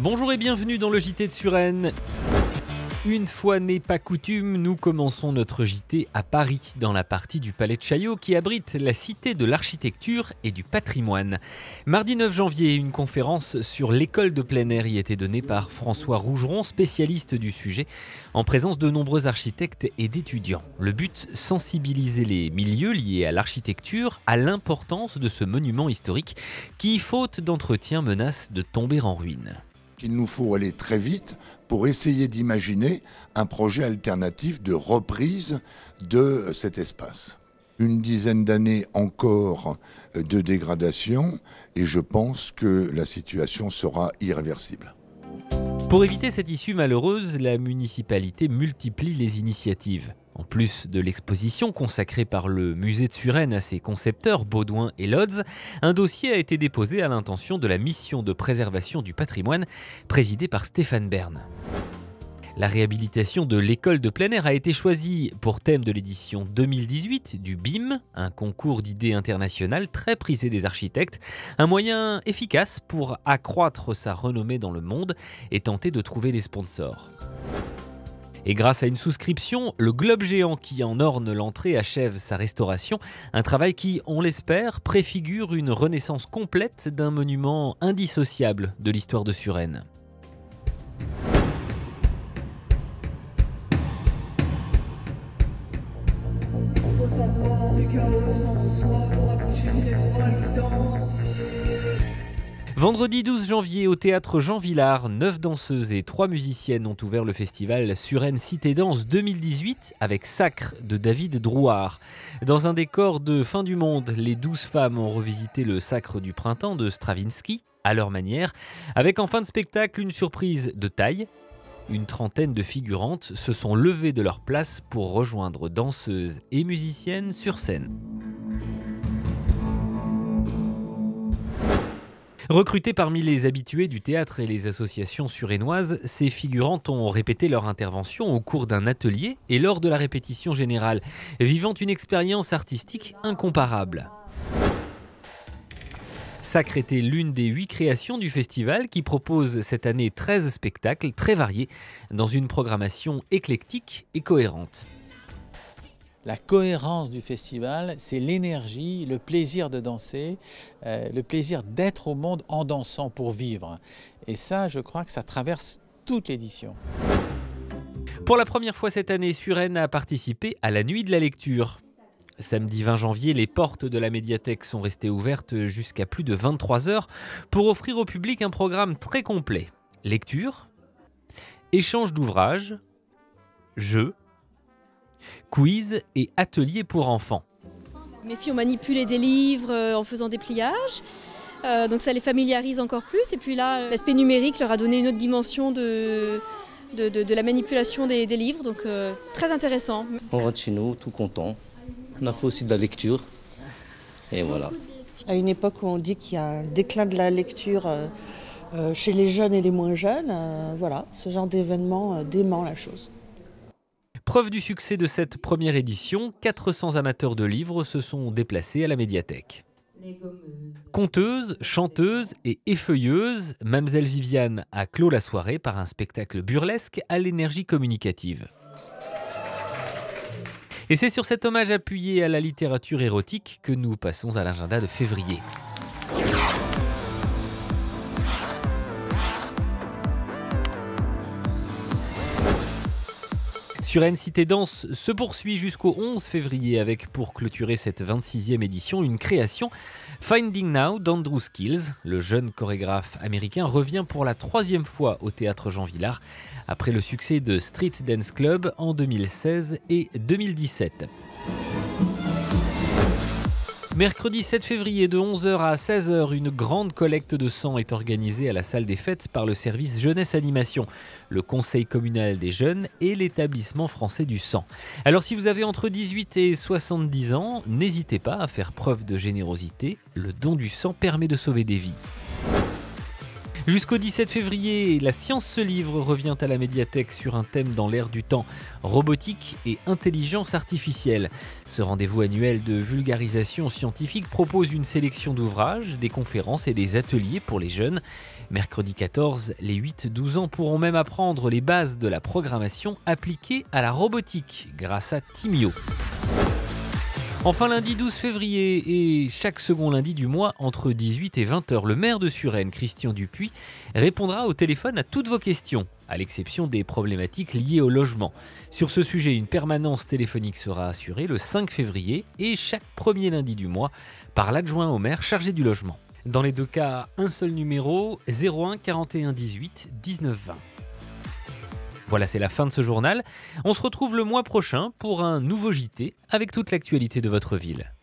Bonjour et bienvenue dans le JT de Suresnes. Une fois n'est pas coutume, nous commençons notre JT à Paris, dans la partie du Palais de Chaillot qui abrite la Cité de l'Architecture et du Patrimoine. Mardi 9 janvier, une conférence sur l'école de plein air y était donnée par François Rougeron, spécialiste du sujet, en présence de nombreux architectes et d'étudiants. Le but, sensibiliser les milieux liés à l'architecture à l'importance de ce monument historique qui, faute d'entretien, menace de tomber en ruine. Il nous faut aller très vite pour essayer d'imaginer un projet alternatif de reprise de cet espace. Une dizaine d'années encore de dégradation et je pense que la situation sera irréversible. Pour éviter cette issue malheureuse, la municipalité multiplie les initiatives. En plus de l'exposition consacrée par le musée de Suresnes à ses concepteurs Baudouin et Lodz, un dossier a été déposé à l'intention de la mission de préservation du patrimoine présidée par Stéphane Bern. La réhabilitation de l'école de plein air a été choisie pour thème de l'édition 2018 du BIM, un concours d'idées international très prisé des architectes, un moyen efficace pour accroître sa renommée dans le monde et tenter de trouver des sponsors. Et grâce à une souscription, le globe géant qui en orne l'entrée achève sa restauration, un travail qui, on l'espère, préfigure une renaissance complète d'un monument indissociable de l'histoire de Suresnes. Vendredi 12 janvier, au théâtre Jean Vilar, 9 danseuses et 3 musiciennes ont ouvert le festival Suresnes Cité Danse 2018 avec Sacre de David Drouhard. Dans un décor de fin du monde, les 12 femmes ont revisité le Sacre du printemps de Stravinsky, à leur manière, avec en fin de spectacle une surprise de taille. Une trentaine de figurantes se sont levées de leur place pour rejoindre danseuses et musiciennes sur scène. Recrutées parmi les habitués du théâtre et les associations suresnoises, ces figurantes ont répété leur intervention au cours d'un atelier et lors de la répétition générale, vivant une expérience artistique incomparable. Sacre était l'une des 8 créations du festival qui propose cette année 13 spectacles très variés dans une programmation éclectique et cohérente. La cohérence du festival, c'est l'énergie, le plaisir de danser, le plaisir d'être au monde en dansant pour vivre. Et ça, je crois que ça traverse toute l'édition. Pour la première fois cette année, Suresnes a participé à la Nuit de la lecture. Samedi 20 janvier, les portes de la médiathèque sont restées ouvertes jusqu'à plus de 23 h pour offrir au public un programme très complet. Lecture, échange d'ouvrages, jeux, quiz et ateliers pour enfants. Mes filles ont manipulé des livres en faisant des pliages, donc ça les familiarise encore plus. Et puis là, l'aspect numérique leur a donné une autre dimension de la manipulation des livres, donc très intéressant. On rentre chez nous, tout content. On a fait aussi de la lecture, et voilà. À une époque où on dit qu'il y a un déclin de la lecture chez les jeunes et les moins jeunes, voilà, ce genre d'événement dément la chose. Preuve du succès de cette première édition, 400 amateurs de livres se sont déplacés à la médiathèque. Conteuse, chanteuse et effeuilleuse, Mamselle Viviane a clos la soirée par un spectacle burlesque à l'énergie communicative. Et c'est sur cet hommage appuyé à la littérature érotique que nous passons à l'agenda de février. Suresnes Cité Danse se poursuit jusqu'au 11 février avec, pour clôturer cette 26e édition, une création. Finding Now d'Andrew Skills, le jeune chorégraphe américain, revient pour la 3e fois au théâtre Jean Vilar après le succès de Street Dance Club en 2016 et 2017. Mercredi 7 février de 11 h à 16 h, une grande collecte de sang est organisée à la salle des fêtes par le service Jeunesse Animation, le Conseil communal des jeunes et l'Établissement français du sang. Alors si vous avez entre 18 et 70 ans, n'hésitez pas à faire preuve de générosité, le don du sang permet de sauver des vies. Jusqu'au 17 février, la science se livre revient à la médiathèque sur un thème dans l'air du temps, robotique et intelligence artificielle. Ce rendez-vous annuel de vulgarisation scientifique propose une sélection d'ouvrages, des conférences et des ateliers pour les jeunes. Mercredi 14, les 8-12 ans pourront même apprendre les bases de la programmation appliquée à la robotique grâce à Timio. Enfin, lundi 12 février et chaque second lundi du mois, entre 18 et 20 h, le maire de Suresnes, Christian Dupuis, répondra au téléphone à toutes vos questions, à l'exception des problématiques liées au logement. Sur ce sujet, une permanence téléphonique sera assurée le 5 février et chaque premier lundi du mois par l'adjoint au maire chargé du logement. Dans les deux cas, un seul numéro, 01 41 18 19 20. Voilà, c'est la fin de ce journal. On se retrouve le mois prochain pour un nouveau JT avec toute l'actualité de votre ville.